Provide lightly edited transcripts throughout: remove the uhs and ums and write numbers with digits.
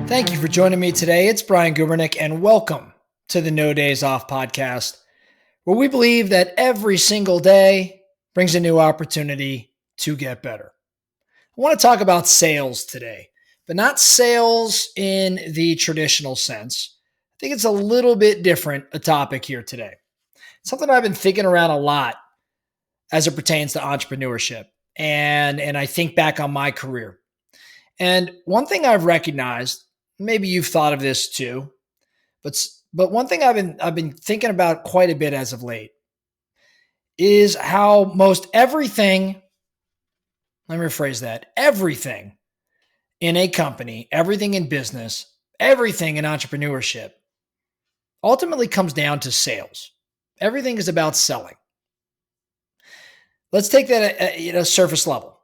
Thank you for joining me today. It's Brian Gubernick, and welcome to the No Days Off podcast, where we believe that every single day brings a new opportunity to get better. I want to talk about sales today, but not sales in the traditional sense. I think it's a little bit different a topic here today. Something I've been thinking around a lot as it pertains to entrepreneurship, and I think back on my career. And one thing I've recognized, maybe you've thought of this too, but one thing I've been thinking about quite a bit as of late is how most everything, let me rephrase that, everything in a company, everything in business, everything in entrepreneurship ultimately comes down to sales. Everything is about selling. Let's take that at a surface level.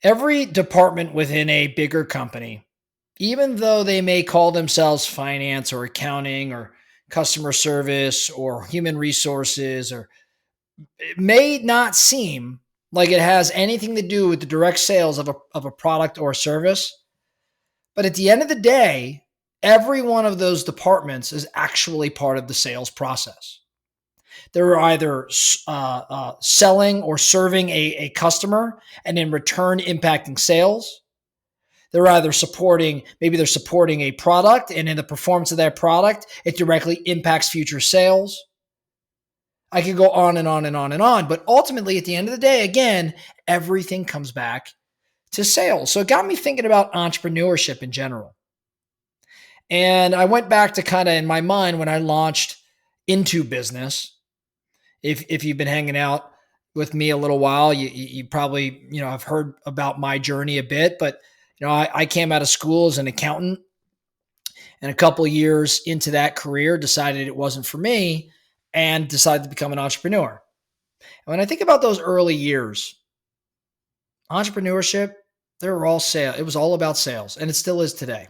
Every department within a bigger company, even though they may call themselves finance or accounting or customer service or human resources, or it may not seem like it has anything to do with the direct sales of a product or a service. But at the end of the day, every one of those departments is actually part of the sales process. They're either selling or serving a customer and in return impacting sales. They're either maybe they're supporting a product, and in the performance of that product, it directly impacts future sales. I could go on and on and on and on, but ultimately at the end of the day, again, everything comes back to sales. So it got me thinking about entrepreneurship in general. And I went back to kind of in my mind when I launched into business. If you've been hanging out with me a little while, you probably, have heard about my journey a bit, but I came out of school as an accountant, and a couple of years into that career decided it wasn't for me and decided to become an entrepreneur. And when I think about those early years, entrepreneurship, they were all sales. It was all about sales, and it still is today.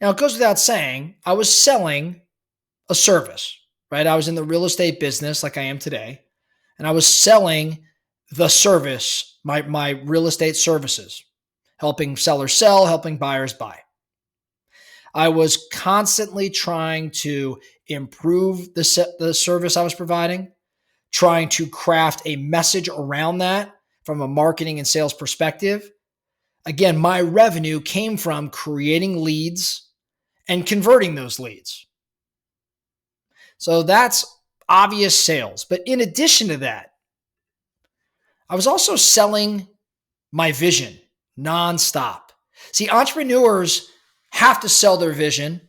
Now, it goes without saying, I was selling a service, right? I was in the real estate business like I am today, and I was selling the service, my real estate services, helping sellers sell, helping buyers buy. I was constantly trying to improve the service I was providing, trying to craft a message around that from a marketing and sales perspective. Again, my revenue came from creating leads and converting those leads. So that's obvious sales. But in addition to that, I was also selling my vision nonstop. See, entrepreneurs have to sell their vision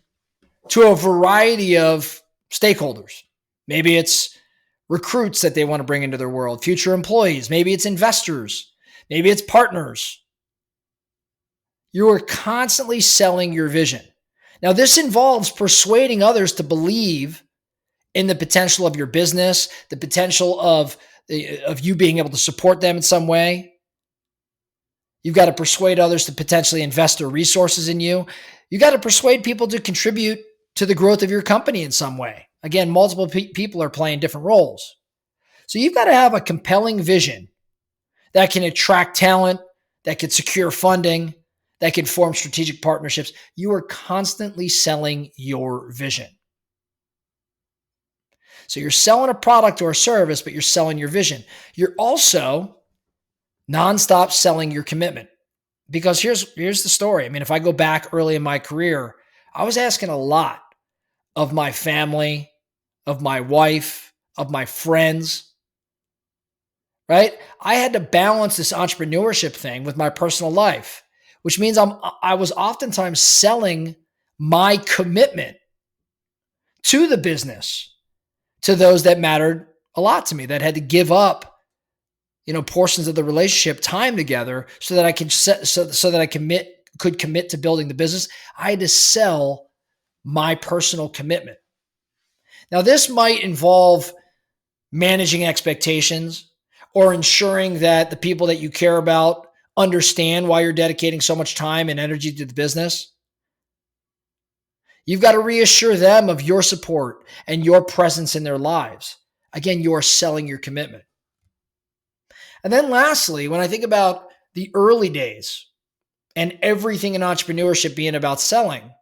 to a variety of stakeholders. Maybe it's recruits that they want to bring into their world, future employees. Maybe it's investors. Maybe it's partners. You are constantly selling your vision. Now, this involves persuading others to believe in the potential of your business, the potential of you being able to support them in some way. You've got to persuade others to potentially invest their resources in you. You got to persuade people to contribute to the growth of your company in some way. Again, multiple people are playing different roles. So you've got to have a compelling vision that can attract talent, that can secure funding, that can form strategic partnerships. You are constantly selling your vision. So you're selling a product or a service, but you're selling your vision. You're also nonstop selling your commitment. Because here's the story. I mean, if I go back early in my career, I was asking a lot of my family, of my wife, of my friends, right? I had to balance this entrepreneurship thing with my personal life, which means I was oftentimes selling my commitment to the business, to those that mattered a lot to me, that had to give up portions of the relationship, time together, so that I could commit to building the business. I had to sell my personal commitment. Now, this might involve managing expectations or ensuring that the people that you care about understand why you're dedicating so much time and energy to the business. You've got to reassure them of your support and your presence in their lives. Again, you are selling your commitment. And then lastly, when I think about the early days and everything in entrepreneurship being about selling,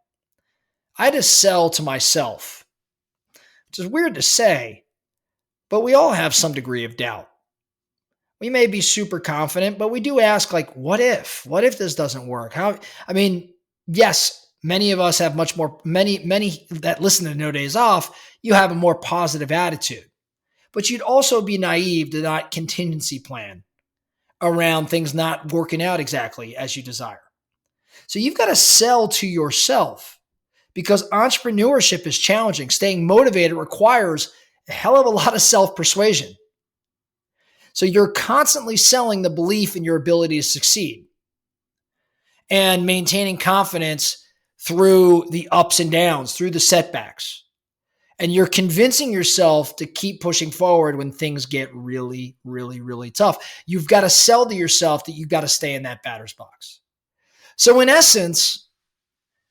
I had to sell to myself, which is weird to say, but we all have some degree of doubt. We may be super confident, but we do ask, like, what if? What if this doesn't work? Yes, many of us have many that listen to No Days Off, you have a more positive attitude. But you'd also be naive to not contingency plan around things not working out exactly as you desire. So you've got to sell to yourself because entrepreneurship is challenging. Staying motivated requires a hell of a lot of self-persuasion. So you're constantly selling the belief in your ability to succeed and maintaining confidence through the ups and downs, through the setbacks. And you're convincing yourself to keep pushing forward when things get really, really, really tough. You've got to sell to yourself that you've got to stay in that batter's box. So in essence,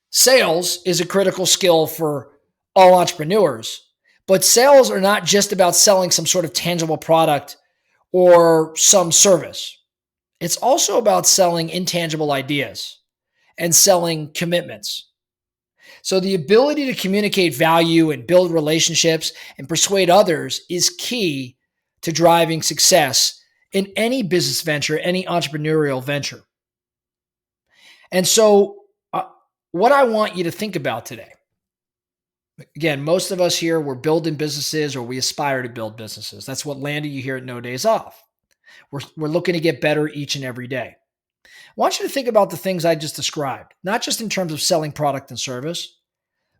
sales is a critical skill for all entrepreneurs. But sales are not just about selling some sort of tangible product or some service. It's also about selling intangible ideas and selling commitments. So the ability to communicate value and build relationships and persuade others is key to driving success in any business venture, any entrepreneurial venture. And so what I want you to think about today, again, most of us here, we're building businesses or we aspire to build businesses. That's what landed you here at No Days Off. We're looking to get better each and every day. I want you to think about the things I just described, not just in terms of selling product and service,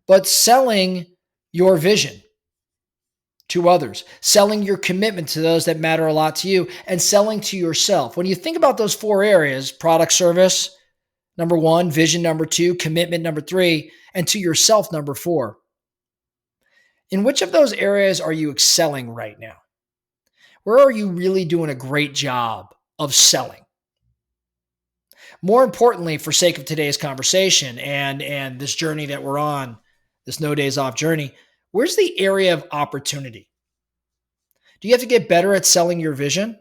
but selling your vision to others, selling your commitment to those that matter a lot to you, and selling to yourself. When you think about those four areas, product, service, number one, vision, number two, commitment, number three, and to yourself, number four. In which of those areas are you excelling right now? Where are you really doing a great job of selling? More importantly, for sake of today's conversation and this journey that we're on, this No Days Off journey, where's the area of opportunity? Do you have to get better at selling your vision?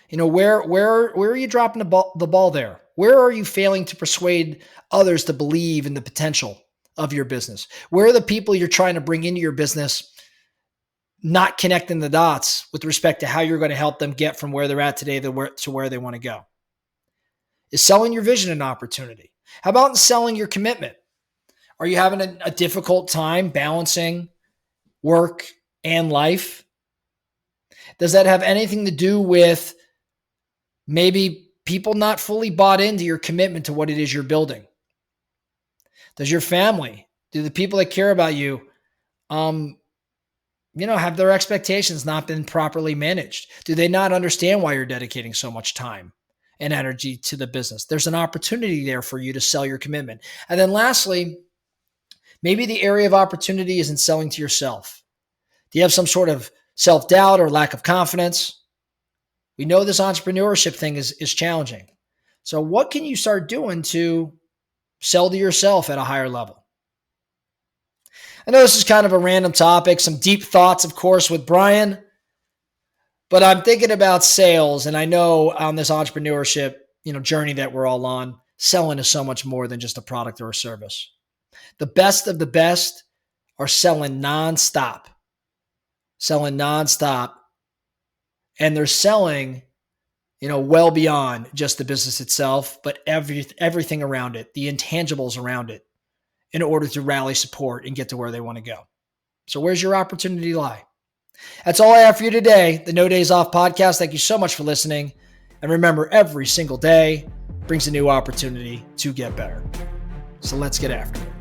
You know, where are you dropping the ball there? Where are you failing to persuade others to believe in the potential of your business? Where are the people you're trying to bring into your business not connecting the dots with respect to how you're going to help them get from where they're at today to where they want to go? Is selling your vision an opportunity? How about selling your commitment? Are you having a difficult time balancing work and life? Does that have anything to do with maybe people not fully bought into your commitment to what it is you're building? Does your family, do the people that care about you, have their expectations not been properly managed? Do they not understand why you're dedicating so much time and energy to the business? There's an opportunity there for you to sell your commitment. And then lastly, maybe the area of opportunity is in selling to yourself. Do you have some sort of self-doubt or lack of confidence? We know this entrepreneurship thing is challenging. So what can you start doing to sell to yourself at a higher level? I know this is kind of a random topic, some deep thoughts, of course, with Brian, but I'm thinking about sales, and I know on this entrepreneurship, journey that we're all on, selling is so much more than just a product or a service. The best of the best are selling nonstop, and they're selling, well beyond just the business itself, but everything around it, the intangibles around it, in order to rally support and get to where they want to go. So where's your opportunity lie? That's all I have for you today, the No Days Off podcast. Thank you so much for listening. And remember, every single day brings a new opportunity to get better. So let's get after it.